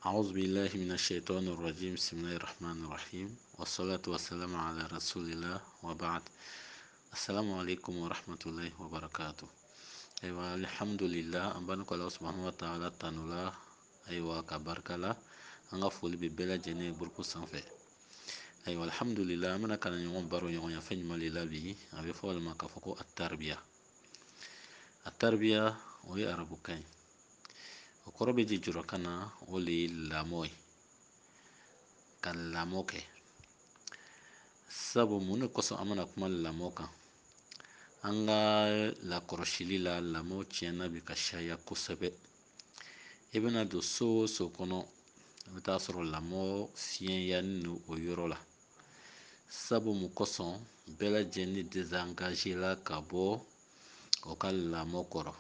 أعوذ بالله من الشيطان الرجيم. بسم الله الرحمن الرحيم، والصلاة والسلام على رسول الله وبعد. السلام عليكم ورحمة الله وبركاته. أيوة، الحمد لله أنبانك الله سبحانه وتعالى تنولا. أيوة كبارك الله أنغا فولي ببلا جنيه بركو سنفي. أيوة الحمد لله من كان يوم بارو يوم يفني مالي لابي أبي فول ما كفوكو التربية وهي أربوكين وقرب جي جركنا ولي لاموي kan lamɔ kɛ sabu mun de kosɔn an bɛna kuma lamɔ kan. An ka lakɔlɔsili la lamɔ tiɲɛna bi ka caya kosɛbɛ. I bɛna don so o so kɔnɔ i bɛ taa sɔrɔ lamɔ fiɲɛyani don o yɔrɔ la. Sabu mun kosɔn bɛɛ lajɛlen désengagé la ka bɔ o ka lamɔ kɔrɔ,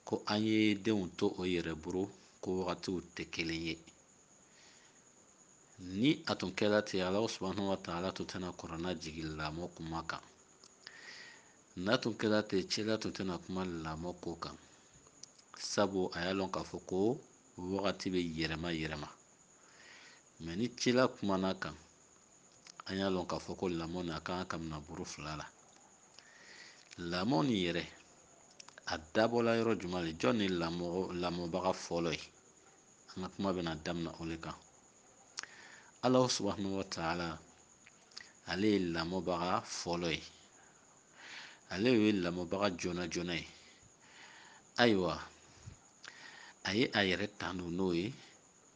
ko an ye denw to o yɛrɛ bolo ko wagatiw tɛ kelen ye. Ni a tun kɛra ten, Alahu subahanahu wa taala tun tɛna kuranna jigin lamɔ kuma kan. N'a tun kɛra ten, cila tun tɛna kuma lamɔ ko kan. Sabu a y'a lɔn k'a fɔ ko wagati bɛ yɛlɛma yɛlɛma. Mɛ ni cila kumana kan, an y'a lɔn k'a fɔ ko lamɔ nin a kan ka minɛ buru fila la. Lamɔ nin yɛrɛ a dabɔla yɔrɔ jumɛn de? Jɔn ni lamɔbaga fɔlɔ ye? An ka kuma bɛna daminɛ o de kan. Alahu subahanahu wa taala ale ye lamɔbaga fɔlɔ ye. Ale ye lamɔbaga jɔna jɔna ye. Ayiwa, a ye a yɛrɛ tanu n'o ye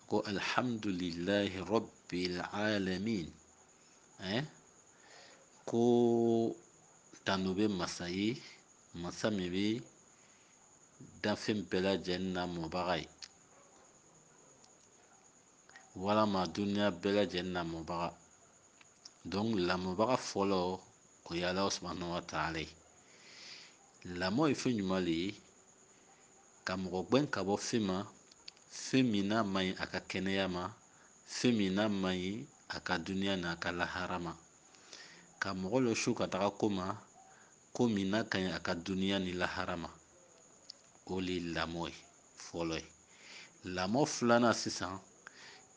ko alhamdulilahi rabbil alamin. Ko tanu bɛ masa ye, masa min bɛ danfɛn bɛɛ lajɛlen na mɔbaga ye, walama duniya bɛɛ lajɛlen na mɔbaga. Donc lamɔbaga fɔlɔ o ye Alahu subahanahu wa taala ye. Lamɔ ye fɛn ɲuman de ye, ka mɔgɔ gɛn ka bɔ fɛn ma, fɛn min n'a man ɲi a ka kɛnɛya ma, fɛn min n'a man ɲi a ka duniya n'a ka lahara ma. Ka mɔgɔ lɔsu ka taga ko ma, ko min n'a ka ɲi a ka duniya ni lahara ma. O le ye lamɔ ye fɔlɔ ye. Lamɔ filanan sisan,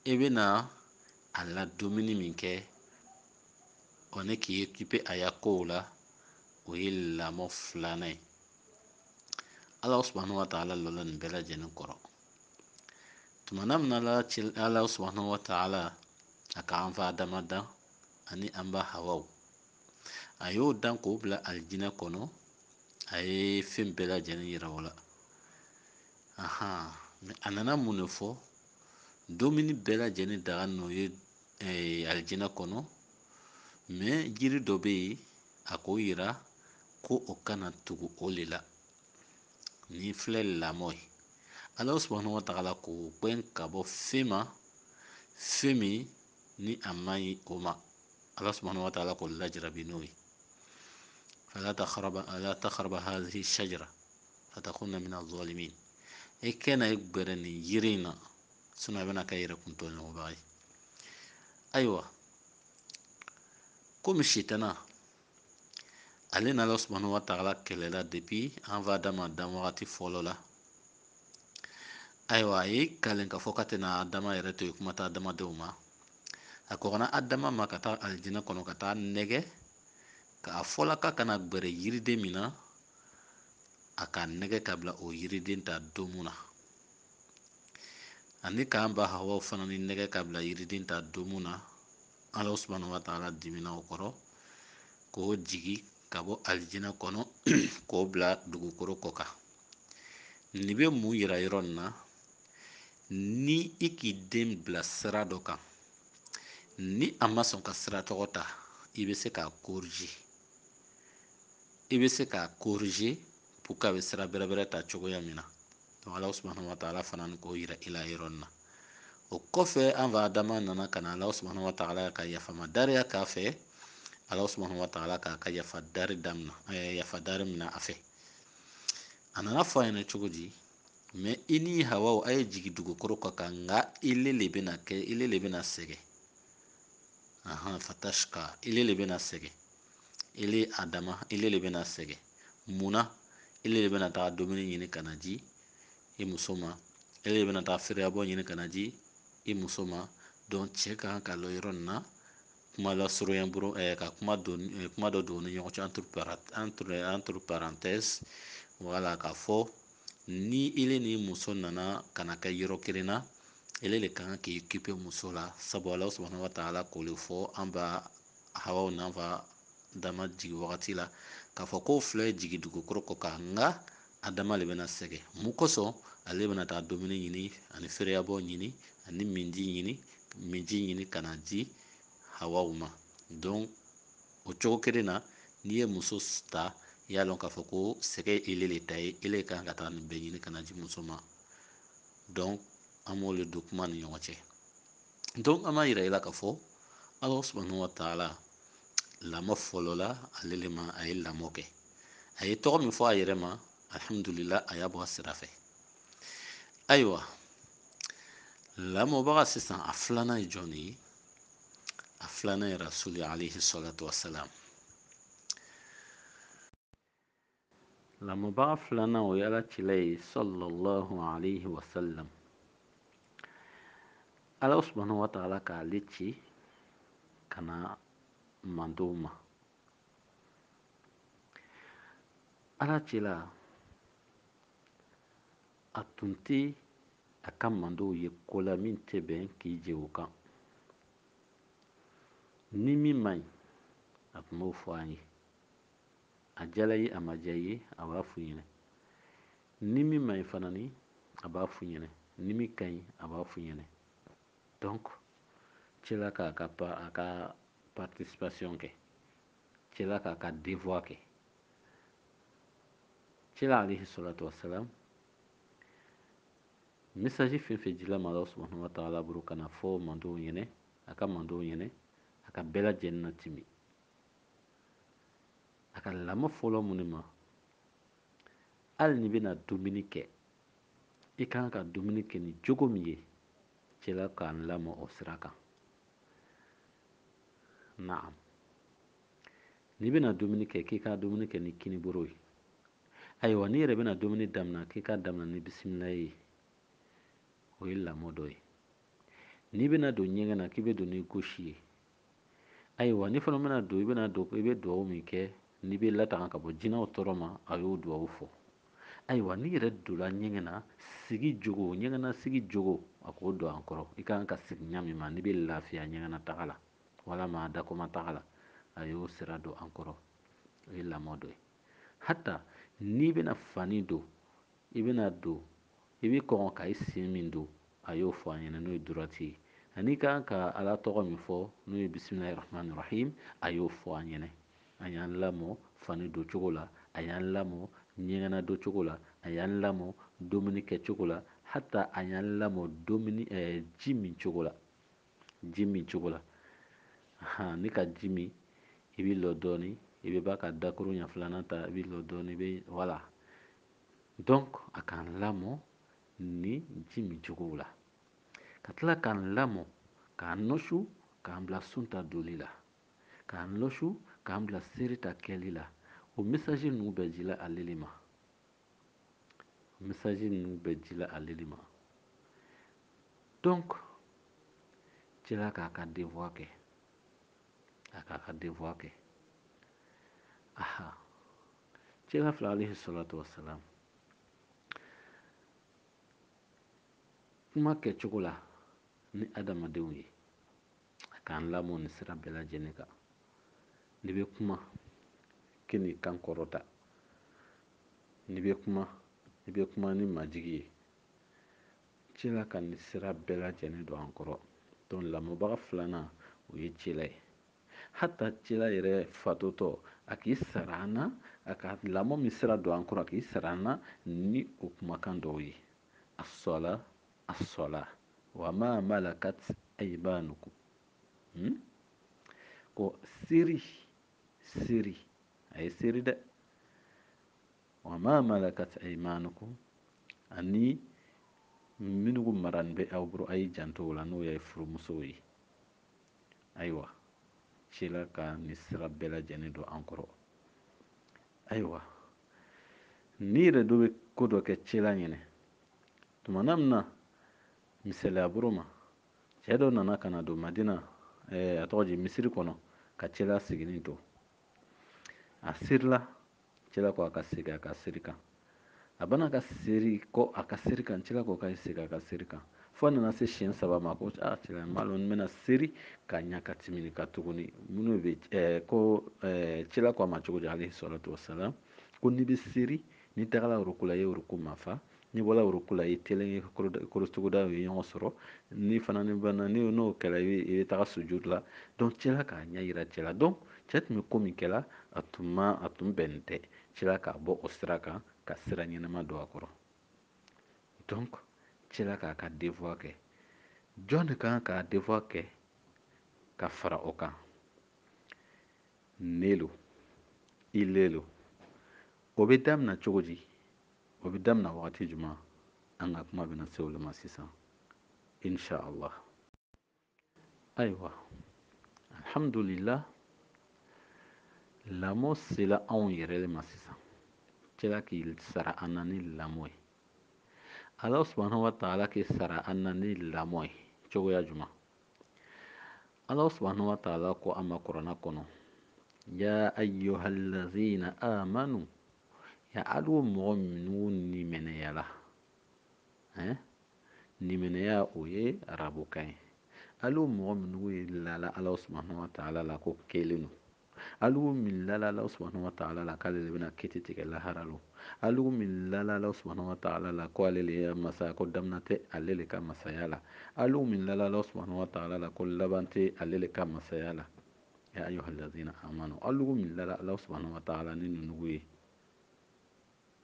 i bɛna a la dumuni min kɛ o ni k'i occupé a ya kow la, o ye lamɔ filanan ye. Alahu subahanahu wa taala lɔla nin bɛɛ lajɛlen kɔrɔ. Tumana min na Alahu subahanahu wa taala a ka an fa Adama dan ani an ba Hawaw, a y'o dan k'o bila alijinɛ kɔnɔ. A ye fɛn bɛɛ lajɛlen yira o la. Mɛ a nana mun de fɔ? Dumuni bɛɛ lajɛlen daga n'o ye alijinɛ kɔnɔ, mɛ jiri dɔ bɛ yen a k'o yira ko o kana tugu o le la. Ni filɛ lamɔ ye, Alahu subahanahu wa taala k'o gɛn ka bɔ fɛn ma, fɛn min ni a man ɲi o ma. Alahu subahanahu wa taala k'o lajarabi n'o ye. فلا تقرب هذه الشجرة فتكون من الظالمين. I kana i gbɛrɛ nin yiri in na, sinɔn i bɛna kɛ yɛrɛ kuntɔɲɔgɔnbaga ye. Ayiwa, komi sitana ale na Alahu subahanahu wa taala kɛlɛla depuis an fa Adama dan wagati fɔlɔ la. Ayiwa, a ye kalen ka fɔ ka tɛna Adama yɛrɛ to yen kuma tɛ adamadenw ma. A kɔgɔna Adama ma ka taa alijinɛ kɔnɔ ka taa nɛgɛ, k'a fɔla k'a kana gbɛrɛ yiriden min na, a ka nɛgɛ ka bila o yiriden ta domu na. Ani k'an ba Hawaw fana ni nɛgɛ ka bila yiriden ta domu na. Alahu subahanahu wa taala dimina o kɔrɔ k'o jigi ka bɔ alijinɛ kɔnɔ k'o bila dugukolo kɔ kan. Nin bɛ mun yira yɔrɔ nin na? Ni i k'i den bila sira dɔ kan, ni a ma sɔn ka sira tɔgɔ ta, i bɛ se k'a corriger. I bɛ se k'a corriger pour que a bɛ sira bɛrɛbɛrɛ ta cogoya min na. Donc Alahu subahanahu wa taala fana ni k'o yira i la yɔrɔ nin na. O kɔfɛ an fa Adama nana ka na Alahu subahanahu wa taala ka yafamadariya k'a fɛ. Alahu subahanahu wa taala k'a ka yafadari minɛ a fɛ. A nana fɔ a ɲɛna cogo di? Mɛ i ni Hawaw a ye jigin dugukolo kɔ kan, nka ile le bɛna kɛ, ile le bɛna sɛgɛn. Fatashka, ile le bɛna sɛgɛn. Ile Adama, ile le bɛna sɛgɛn. Munna? Ile le bɛna taga dumuni ɲini ka na di i muso ma, ele bɛna taa feereyabɔ ɲini ka na di i muso ma. Donc cɛ ka kan ka lɔ yɔrɔ nin na kuma lasurunya bolo ka kuma dɔ don ni ɲɔgɔn cɛ entre parenthèse wala k'a fɔ ni ele ni muso nana ka na kɛ yɔrɔ kelen na ele le kan k'i kipe muso la sabu ala subhanahu wa ta'ala k'o le fɔ an ba hawaw n'an fa dama jigi wagati la k'a fɔ ko fila ye jigi dugukɔrɔ kɔ kan nka adama le bɛna sɛgɛn mun kosɔn ale bɛna taa dumuni ɲini ani feereyabɔ ɲini ani minji ɲini ka na di hawaw ma. donc o cogo kelen na n'i ye muso ta i y'a dɔn k'a fɔ ko sɛgɛ ele le ta ye ele kan ka taa nin bɛɛ ɲini ka na di muso ma. donc an b'o le don kuma ni ɲɔgɔn cɛ. donc an b'a yira i la k'a fɔ ala subhanahu wa ta'ala lamɔ fɔlɔ la ale le ma a ye lamɔ kɛ a ye tɔgɔ min fɔ a yɛrɛ ma alhamdulillah a y'a bɔ a sira fɛ. ayiwa lamɔbaga sisan a filanan ye jɔn de ye a filanan ye rasuli alayhi salatu wasalam. lamɔbaga filanan o ye ala cila ye sallallahu alayhi wasallam. ala subhanahu wa ta'ala k'ale ci ka na mantow ma. ala cila a tun tɛ a ka mantow ye ko la min tɛ bɛn k'i jɛ o kan. ni min man ɲi a tun b'o fɔ an ye a diyala ye a ma diya ye a b'a f'u ɲɛna ni min man ɲi fana ni a b'a f'u ɲɛna ni min ka ɲi a b'a f'u ɲɛna. donc cila k'a ka participation kɛ cila k'a ka devoir kɛ. cila alayhi salatu wasalam message fɛn fɛn dila ma ala subhanahu wa ta'ala bolo ka na fɔ mantow ɲɛna a ka mantow ɲɛna a ka bɛɛ lajɛlen na timi a ka lamɔ fɔlɔ mun de ma hali ni bɛna dumuni kɛ i kan ka dumuni kɛ ni cogo min ye cila k'an lamɔ o sira kan. naam n'i bɛna dumuni kɛ k'i ka dumuni kɛ ni kinibolo ye. ayiwa n'i yɛrɛ bɛna dumuni daminɛ k'i ka daminɛ ni bisimila ye o ye lamɔ dɔ ye. n'i bɛna don ɲɛgɛn na k'i bɛ don ni gosi ye. ayiwa n'i fana bɛna don i bɛ dugawu min kɛ n'i bɛ latanga ka bɔ jinɛw tɔɔrɔ ma a y'o dugawu fɔ. ayiwa n'i yɛrɛ donna ɲɛgɛn na sigi jogo ɲɛgɛn na sigi jogo a k'o don an kɔrɔ i ka kan ka sigi ɲa min ma n'i bɛ lafiya ɲɛgɛn na taga la walama a dakɔma taga la a y'o sira don an kɔrɔ o ye lamɔ dɔ ye. hata n'i bɛna fani don i bɛna don i bɛ kɔn ka i sen min don a y'o fɔ an ɲɛna n'o ye durati ye ani i ka kan ka ala tɔgɔ min fɔ n'o ye bisimilahi rahmani rahim a y'o fɔ an ɲɛna. a y'an lamɔ fani don cogo la a y'an lamɔ ɲɛgɛnna don cogo la a y'an lamɔ dumuni kɛ cogo la hata a y'an lamɔ ji min cogo la ji min cogo la. ne ka ji min i bɛ lɔ dɔɔni i bɛ ba ka dakuru ɲɛ filanan ta i bɛ lɔ dɔɔni i bɛ wala. donc a k'an lamɔ ni ji min cogo la ka tila k'an lamɔ k'an nɔsu k'an bila sunta doli la k'an nɔsu k'an bila seri ta kɛli la. o message ninnu bɛɛ dila ale de ma message ninnu bɛɛ dila ale de ma. donc cila k'a ka devoir kɛ a k'a ka devoir kɛ. cila fila alayhi salatu wasalam kuma kɛcogo la ni adamadenw ye a k'an lamɔ nin sira bɛɛ lajɛlen kan. n'i bɛ kuma k'i n'i kan kɔrɔta n'i bɛ kuma ni majigi ye cila ka nin sira bɛɛ lajɛlen don an kɔrɔ. donc lamɔbaga filanan o ye cila ye. hata cila yɛrɛ fatutɔ a k'i sara an na a ka lamɔ min sira don an kɔrɔ a k'i sara an na ni o kumakan dɔw ye as-sala as-sala wa ma malakat aymanukum. ko seri a ye seri dɛ wa ma malakat aymanukum ani minnu maralen bɛ aw bolo a ye janto o la n'o ye furumusow ye. ayiwa cila ka nin sira bɛɛ lajɛlen don an kɔrɔ. ayiwa n'i yɛrɛ dɔ bɛ ko dɔ kɛ cila ɲɛna tumana min na misaliya buru ma cɛ dɔ nana ka na don madina a tɔgɔ di misiri kɔnɔ ka cɛla siginin to a sirila cɛla ko a ka segin a ka siri kan a bana ka siri kɔ a ka siri kan cɛla ko ka segin a ka siri kan fo a nana se siɲɛ 3 ma ko cɛla n b'a lɔn n bɛna siri ka ɲa ka tɛmɛ ka tuguni minnu bɛ ko cɛla ko a ma cogo di alayhi salatu wasalam ko n'i bɛ siri n'i tagala ruku la i ye ruku mafa n'i bɔla ruku la i telen ye korotuguda u ye ɲɔgɔn sɔrɔ ni fana ni bana ni n'o kɛla i bɛ taga sujud la donc cɛla k'a ɲɛ yira cɛla donc cɛ tun bɛ ko min kɛla a tun bɛnnen tɛ cɛla k'a bɔ o sira kan ka sira ɲɛnama don a kɔrɔ donc cɛla k'a ka devoir kɛ jɔn de kan k'a devoir kɛ ka fara o kan ne lo i le lo o bɛ daminɛ cogo di o bɛ daminɛ wagati jumɛn an ka kuma bɛna se olu ma sisan inshallah ayiwa alhamdulillah lamɔ sela anw yɛrɛ de ma sisan cɛla k'i sara an na ni lamɔ ye ala subhanahu wa ta'ala k'i sara an na ni lamɔ ye cogoya jumɛn ala subhanahu wa ta'ala ko an ma kuranɛ kɔnɔ ya ayyuhallazina amanu ya alu mɔgɔ minnu niminɛyala niminɛya o ye arabukan ye alu mɔgɔ minnu ye lala ala subhanahu wa ta'ala la ko kelen don alu min lala ala subhanahu wa ta'ala la k'ale de bɛna kiti tigɛ lahara lo alu min lala ala subhanahu wa ta'ala la ko ale de ye masaya ko damina tɛ ale de ka masaya la alu min lala ala subhanahu wa ta'ala la ko laban tɛ ale de ka masaya la ya ayyuhallazina amanu alu min lala ala subhanahu wa ta'ala ni nunugu ye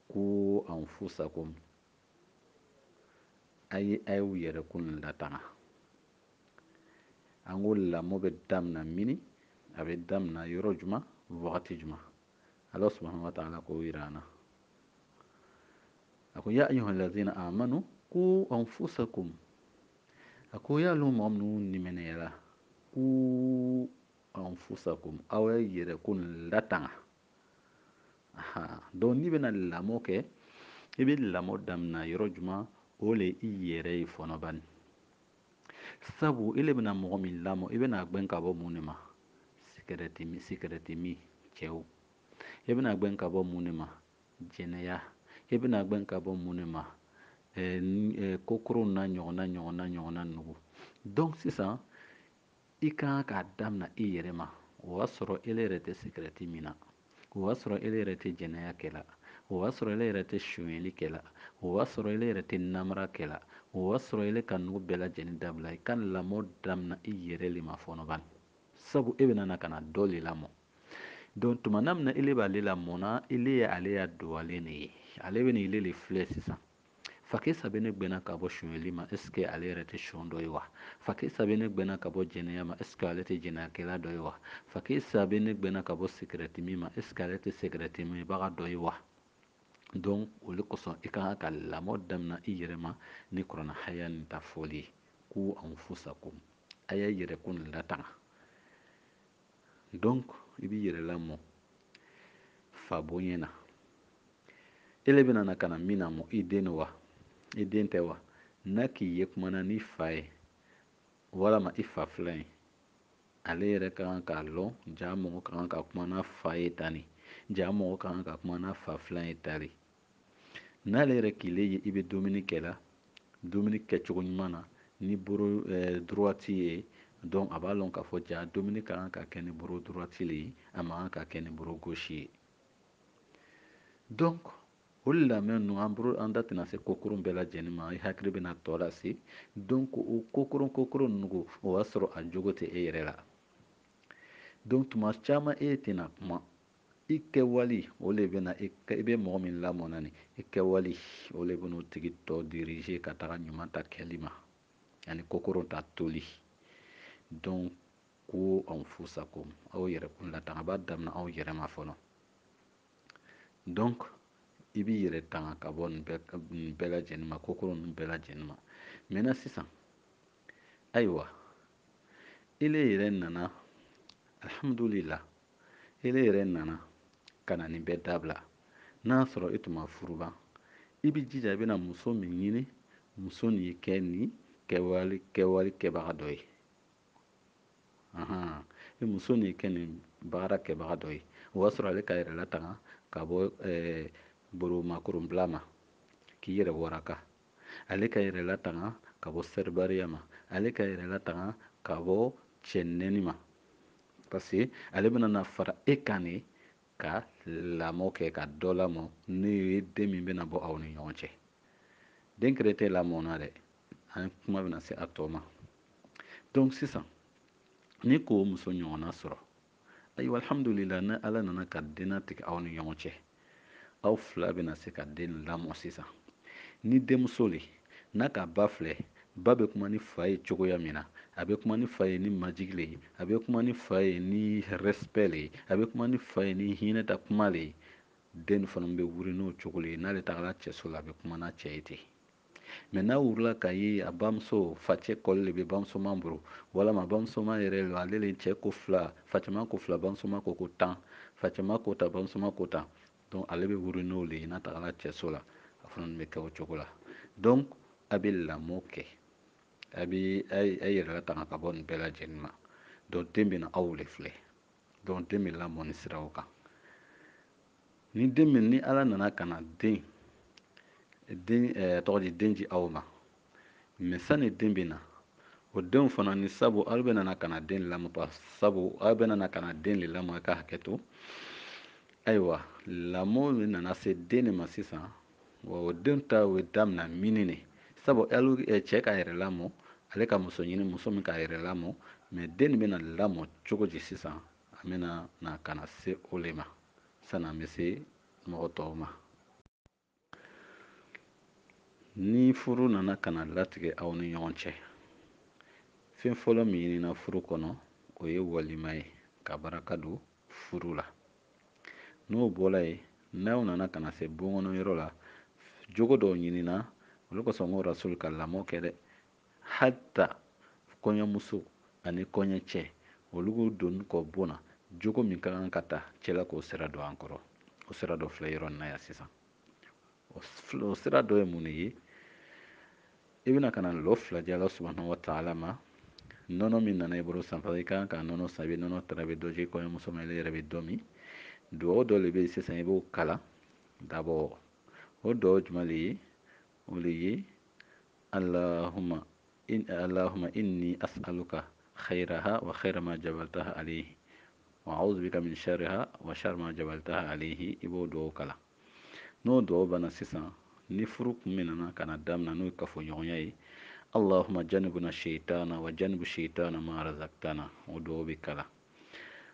ku anfusakum aye ayu yɛrɛkun latanga an ko lamɔ bɛ daminɛ mini a bɛ daminɛ yɔrɔ jumɛn wagati jumɛn ala subhanahu wa ta'ala ko yira an na a ko ya ayyuhallazina amanu ku anfusakum a ko ya lu mɔgɔ minnu niminɛyala ku anfusakum aw ye yɛrɛkun latanga donc n'i bɛna lamɔ kɛ i bɛ lamɔ daminɛ yɔrɔ jumɛn o le i yɛrɛ ye fɔlɔ bani sabu ele bɛna mɔgɔ min lamɔ i bɛna gɛn ka bɔ mun de ma sigarɛti min cɛw i bɛna gɛn ka bɔ mun de ma jɛnɛya i bɛna gɛn ka bɔ mun de ma kokoro na ɲɔgɔnna nugu donc sisan i kan k'a daminɛ i yɛrɛ ma o y'a sɔrɔ ele yɛrɛ tɛ sigarɛti min na o y'a sɔrɔ ele yɛrɛ tɛ jɛnɛya kɛla o y'a sɔrɔ ele yɛrɛ tɛ sonyɛli kɛla o y'a sɔrɔ ele yɛrɛ tɛ namara kɛla o y'a sɔrɔ ele ka nugu bɛɛ lajɛlen dabila i ka lamɔ daminɛ i yɛrɛ de ma fɔlɔ bani sabu e bɛna ka na dɔ de lamɔ donc tuma min na ele b'ale lamɔ na ele ye ale ya dɔgɔlen de ye ale bɛ nin ele de filɛ sisan fakisa bɛ ne gbɛnna ka bɔ sonyɛli ma est ce que ale yɛrɛ tɛ sɔn dɔ ye wa fakisa bɛ ne gbɛnna ka bɔ jɛnɛya ma est ce que ale tɛ jɛnɛyakɛla dɔ ye wa fakisa bɛ ne gbɛnna ka bɔ sigarɛti min ma est ce que ale tɛ sigarɛti minbaga dɔ ye wa donc olu kosɔn i ka kan ka lamɔ daminɛ i yɛrɛ ma ni kuranɛ haya nin ta fɔli ye ku anfusakum a y'a yɛrɛkun latanga donc i b'i yɛrɛ lamɔ fa bonya na ele bɛna ka na min lamɔ i den wa i den tɛ wa n'a k'i ye kumana n'i fa ye walama i fa filan ye ale yɛrɛ ka kan k'a lɔn jaa mɔgɔ ka kan ka kuma n'a fa ye tan de jaa mɔgɔ ka kan ka kuma n'a fa filan ye tan de n'ale yɛrɛ k'ilen ye i bɛ dumuni kɛla dumuni kɛcogo ɲuman na ni bolo droite ye donc a b'a lɔn k'a fɔ jaa dumuni ka kan ka kɛ ni bolo droite le ye a ma kan ka kɛ ni bolo gauche ye donc o lamɛn ninnu an da tɛna se kokoron bɛɛ lajɛlen ma i hakili bɛna tɔ lase donc o kokoron ninnu o y'a sɔrɔ a jogo tɛ e yɛrɛ la donc tuma caman e tɛna kuma i kɛwali o de bɛna i bɛ mɔgɔ min lamɔ na nin i kɛwali o de bɛna o tigi tɔ diriger ka taga ɲuman ta kɛli ma ani kokoron ta toli donc ku anfusakum aw yɛrɛkun latanga a b'a daminɛ aw yɛrɛ ma fɔlɔ donc i b'i yɛrɛ tanga ka bɔ nin bɛɛ lajɛlen ma kokoro ninnu bɛɛ lajɛlen ma maintenant sisan ayiwa ele yɛrɛ nana alhamdulillah ele yɛrɛ nana ka na nin bɛɛ dabila n'a y'a sɔrɔ e tun ma furuba i b'i jija i bɛna muso min ɲini muso nin kɛ nin kɛwale kɛbaga dɔ ye ni muso nin kɛ nin baara kɛbaga dɔ ye o b'a sɔrɔ ale ka yɛrɛ latanga ka bɔ boromakoronbila ma k'i yɛrɛ waraka ale ka yɛrɛ latanga ka bɔ sɛribariya ma ale ka yɛrɛ latanga ka bɔ cɛnɛni ma parce que ale bɛna na fara e kan de ka lamɔ kɛ ka dɔ lamɔ n'o ye den min bɛna bɔ aw ni ɲɔgɔn cɛ den kɛrɛ tɛ lamɔna dɛ an kuma bɛna se a tɔ ma donc sisan ni k'o muso ɲɔgɔnna sɔrɔ ayiwa alhamdulillah ni ala nana ka denna tigɛ aw ni ɲɔgɔn cɛ aw fila bɛna se ka den lamɔ sisan ni denmuso le n'a ka ba filɛ ba bɛ kuma ni fa ye cogoya min na a bɛ kuma ni fa ye ni majigi le ye a bɛ kuma ni fa ye ni respect le ye a bɛ kuma ni fa ye ni hinɛta kuma le ye den fana bɛ wuli n'o cogo le ye n'ale tagara cɛso la a bɛ kuma n'a cɛ ye ten mɛ n'a wulila k'a ye a bamuso facɛ kɔli de bɛ bamusoman bolo walama bamusoman yɛrɛ lo ale le cɛ ko fila facɛman ko fila bamusoman ko tan facɛman ko tan bamusoman ko tan donc ale bɛ wuli n'o le ye n'a tagara cɛso la a fana bɛ kɛ o cogo la donc a bɛ lamɔ kɛ a yɛrɛ latanga ka bɔ nin bɛɛ lajɛlen ma donc den bɛ na aw de filɛ donc den bɛ lamɔ nin siraw kan ni ala nana ka na tɔgɔ di den di aw ma mɛ sani den bɛ na o denw fana ni sabu aw bɛ nana ka na den lamɔ sabu aw bɛ nana ka na den de lamɔ ka hakɛ to ayiwa lamɔ min nana se den de ma sisan wa o den ta o daminɛ mini de sabu cɛ ka yɛrɛ lamɔ ale ka muso ɲini muso min k'a yɛrɛ lamɔ mɛ den de bɛna lamɔ cogo di sisan an bɛna na ka na se o le ma sanni an bɛ se mɔgɔ tɔw ma ni furu nana ka na latigɛ aw ni ɲɔgɔn cɛ fɛn fɔlɔ min ɲinina furu kɔnɔ o ye walima ye ka baraka don furu la n'o bɔra yen n'aw nana ka na se bɔnkɔnɔyɔrɔ la jogo dɔw ɲinina olu kosɔn ko rasulu ka lamɔ kɛ dɛ hata kɔɲɔmuso ani kɔɲɔcɛ olu k'u donni kɔ bon na jogo min ka kan ka ta cɛla k'o sira don an kɔrɔ o sira dɔ filɛ yɔrɔ nin na yan sisan o sira dɔ ye mun de ye i bɛna ka na lɔ fila di ala subahanahu wa taala ma nɔnɔ min nana i bolo san fana i kan ka nɔnɔ san i bɛ nɔnɔ tara i bɛ dɔ di kɔɲɔmuso ma i yɛrɛ bɛ dɔ min dugawu dɔ de bɛ yen sisan i b'o kalan d'abord o dugawu jumɛn de ye o de ye allahumma inni as'aluka khayraha wa khayra ma jabaltaha alayhi wa a'udhu bika min sharriha wa sharri ma jabaltaha alayhi i b'o dugawu kalan n'o dugawu banna sisan ni furu kun min nana ka na daminɛ n'o ye kafoɲɔgɔnya ye allahumma janibuna shaitana wa janibu shaitana ma razaqtana o dugawu bɛ kalan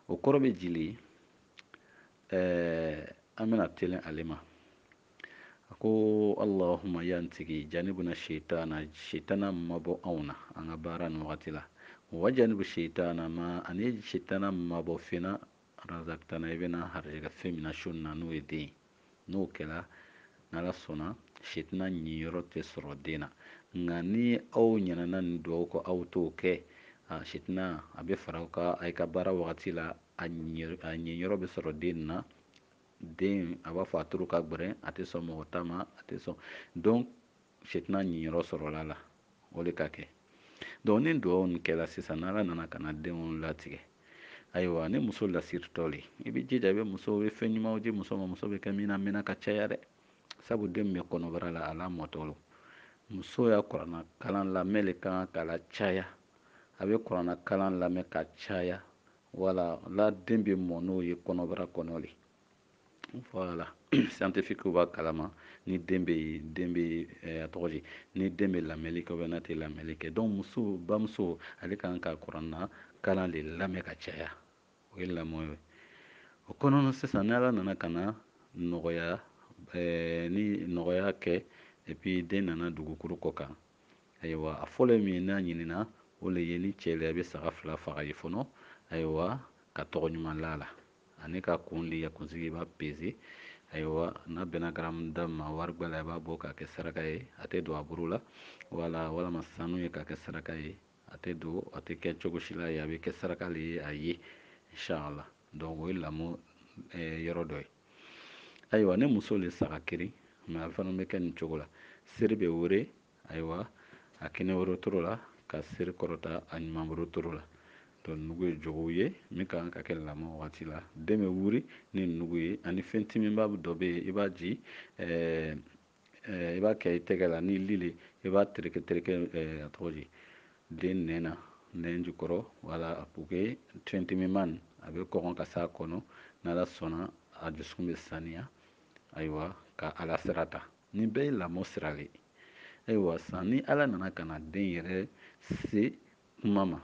o kɔrɔ bɛ jili an bɛna telen ale ma a ko allahumma yan tigi janibuna shaitana mabɔ anw na an ka baara nin wagati la wa janibu shaitana ma ani shaitana mabɔ fɛna razaqtana i bɛna harijɛgɛ fɛn min na su na n'o ye den ye n'o kɛra n'ala sɔnna shaitana ɲiyɔrɔ tɛ sɔrɔ den na nka ni aw ɲinɛna nin dugawu kɔ aw t'o kɛ shaitana a bɛ fara aw kan a ka baara wagati la a ɲiyɔrɔ bɛ sɔrɔ den na den a b'a fɔ a turu ka gbɛrɛ a tɛ sɔn mɔgɔ ta ma a tɛ sɔn donc shaitana ɲiyɔrɔ sɔrɔla la o de ka kɛ donc ni dugawu nin kɛra sisan n'ala nana ka na denw latigɛ ayiwa ni muso lasiritɔ le i bɛ jija i bɛ fɛn ɲumanw di muso ma muso bɛ kɛ min na mɛnna ka caya dɛ sabu den min bɛ kɔnɔbara la a lamɔtɔ lo muso y'a kuranna kalan lamɛn de kan ka la caya a bɛ kuranna kalan lamɛn ka caya wala la den bɛ mɔ n'o ye kɔnɔbara kɔnɔ le voilà scientifique b'a kalama ni den bɛ a tɔgɔ di ni den bɛ lamɛnni kɛ n'a tɛ lamɛnni kɛ donc bamuso ale kan ka kuranna kalan de lamɛn ka caya o ye lamɔ ye o kɔnɔna sisan ni ala nana ka na nɔgɔya ni nɔgɔya kɛ et puis den nana dugukolo kɔ kan ayiwa a fɔlɔ ye min ye n'a ɲinina o de ye ni cɛ le a bɛ saga fila faga ye fɔlɔ ayiwa ka tɔgɔ ɲuman la la ani ka kun di kunsigi i b'a peze ayiwa n'a bɛnna garamu da ma wari gbɛ la i b'a bɔ k'a kɛ saraka ye a tɛ don a buru la walama sanu ye k'a kɛ saraka ye a tɛ don a tɛ kɛ cogo si la ye a bɛ kɛ saraka le ye a ye inshallah donc o ye lamɔ yɔrɔ dɔ ye ayiwa ni muso le saga kiri mɛ a fana bɛ kɛ nin cogo la seri bɛ wele ayiwa a kɛnɛ wɛrɛ toro la ka seri kɔrɔta a ɲuman wɛrɛ toro la donc nugu ye jogow ye min ka kan ka kɛ lamɔ wagati la den bɛ wuri ni nugu ye ani fɛn timiba dɔ bɛ yen i b'a ji i b'a kɛ i tɛgɛ la ni lili i b'a tereke tereke a tɔgɔ di den nɛn na nɛn jukɔrɔ wala pour que fɛn timiman nin a bɛ kɔgɔn ka s'a kɔnɔ n'ala sɔnna a dusukun bɛ saniya ayiwa ka ala sira ta nin bɛɛ ye lamɔ sira le ye ayiwa san ni ala nana ka na den yɛrɛ se kuma ma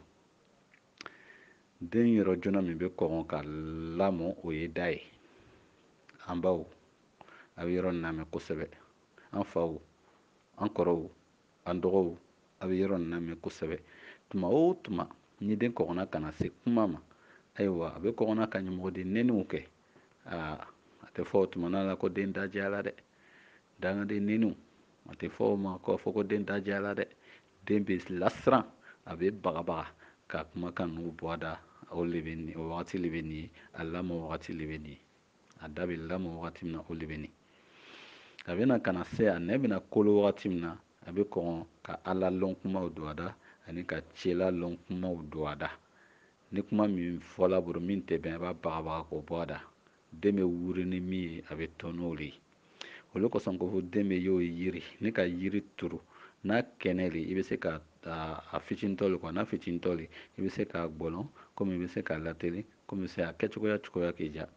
den yɔrɔ joona min bɛ kɔgɔn ka lamɔ o ye da ye an baw a bɛ yɔrɔ nin lamɛn kosɛbɛ an faw an kɔrɔw an dɔgɔw a bɛ yɔrɔ nin lamɛn kosɛbɛ tuma o tuma ni den kɔgɔnna ka na se kuma ma ayiwa a bɛ kɔgɔnna ka ɲɔgɔnden nɛniw kɛ aa a tɛ fɔ o tuma na ko den da diyala dɛ dangaden nɛniw a tɛ fɔ o ma k'a fɔ ko den da diyala dɛ den bɛ lasiran a bɛ bagabaga ka kumakan ninnu bɔ a da o de bɛ nin o wagati de bɛ nin ye a lamɔ wagati de bɛ nin ye a da bɛ lamɔ wagati min na o de bɛ nin a bɛna ka na se a nɛ bɛna kolo wagati min na a bɛ kɔn ka ala lɔn kumaw don a da ani ka cɛla lɔn kumaw don a da ni kuma min fɔla bolo min tɛ bɛn a b'a bagabaga k'o bɔ a da den bɛ wuri ni min ye a bɛ to n'o de ye olu kosɔn ko fɔ den bɛ y'o yiri ne ka yiri turu n'a kɛnɛ le i bɛ se ka a fitinitɔ le n'a fitinitɔ le i bɛ se k'a gbɔlɔn komi i bɛ se k'a lateli komi i bɛ se a kɛcogoya k'i diya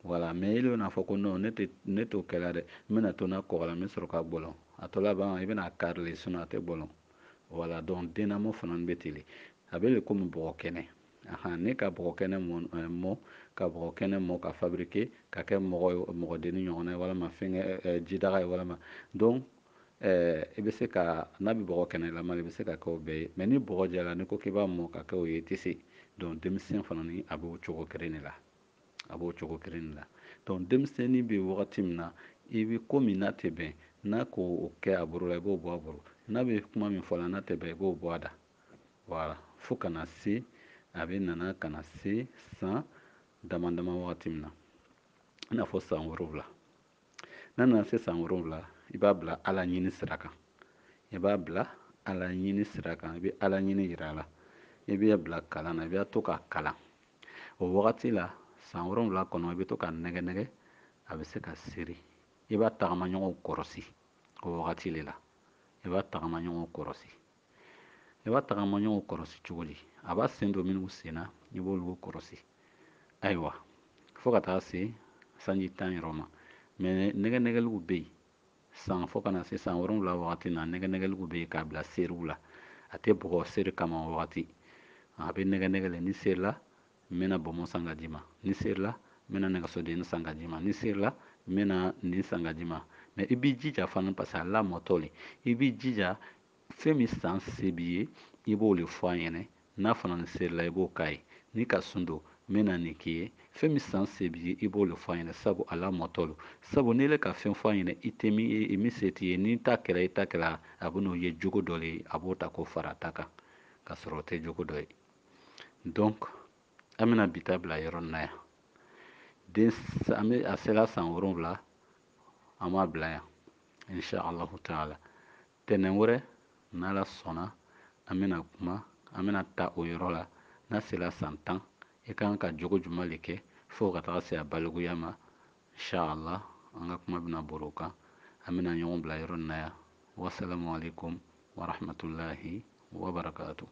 wala mɛ i bɛna fɔ ko non ne t'o kɛla dɛ n bɛna to n'a kɔgɔla n bɛ sɔrɔ k'a gbɔlɔn a tɔ laban i bɛna kari le sinon a tɛ gbɔlɔn wala donc den lamɔ fana bɛ ten de a bɛ le komi bɔgɔ kɛnɛ ne ka bɔgɔ kɛnɛ mɔ ka bɔgɔ kɛnɛ mɔ ka fabriquer ka kɛ mɔgɔdenni ɲɔgɔnna ye walama fɛnkɛ jidaga ye walama donc i bɛ se ka n'a bɛ bɔgɔ kɛnɛlama i bɛ se ka kɛ o bɛɛ ye mɛ ni bɔgɔ jɛra n'i ko k'i b'a mɔ ka kɛ o ye i tɛ se donc denmisɛn fana ni a b'o cogo kelen de la a b'o cogo kelen de la donc denmisɛnnin bɛ wagati min na i bɛ ko min n'a tɛ bɛn n'a k'o kɛ a bolo la i b'o bɔ a bolo n'a bɛ kuma min fɔ la n'a tɛ bɛn i b'o bɔ a da voilà fo ka na se a bɛ nana ka na se san dama dama wagati min na i n'a fɔ san 7 n'a nana se san 7 i b'a bila ala ɲini sira kan i b'a bila ala ɲini sira kan i bɛ ala ɲini yira a la i b'a bila kalan na i b'a to ka kalan o wagati la san 7 kɔnɔ i bɛ to ka nɛgɛ nɛgɛ a bɛ se ka seri i b'a tagama ɲɔgɔn kɔrɔsi o wagati de la i b'a tagama ɲɔgɔn kɔrɔsi i b'a tagama ɲɔgɔn kɔrɔsi cogo di a b'a sen don minnu sen na i b'olu kɔrɔsi ayiwa fo ka taa se sanji 10 yɔrɔ ma mɛ nɛgɛ nɛgɛliw bɛ yen fo ka na se san 7 wagati na nɛgɛ nɛgɛliw bɛ yen k'a bila seriw la a tɛ bɔgɔ seri kama o wagati a bɛ nɛgɛ nɛgɛ le ni serila n bɛna bɔnbɔn san ka d'i ma ni serila n bɛna nɛgɛsodennin san ka d'i ma ni serila n bɛna nin san ka d'i ma mɛ i b'i jija fana parce que a lamɔtɔ le i b'i jija fɛn min san se b'i ye i b'o le fɔ a ɲɛna n'a fana ni serila i b'o k'a ye n'i ka sun don n bɛna nin k'i ye fɛn min san se b'i ye i b'o le fɔ a ɲɛna sabu a lamɔtɔ lo sabu n'i le ka fɛn fɔ a ɲɛna i tɛ min se t'i ye n'i ta kɛra i ta kɛra a bɛ n'o ye jogo dɔ le ye a b'o ta k'o fara a ta kan k'a sɔrɔ o tɛ jogo dɔ ye donc an bɛna bi ta bila yɔrɔ nin na yan a sera san 7 an b'a bila yan inshaAllahu taala tɛnɛn wɛrɛ n'ala sɔnna an bɛna kuma an bɛna ta o yɔrɔ la n'a sera san 10 i ka kan ka jogo jumɛn de kɛ fo ka taga se a balikuya ma inshaAllah an ka kuma bɛna bɔr'o kan an bɛna ɲɔgɔn bila yɔrɔ nin na yan wasalamu alaikum warahmatulahi wabarakatuh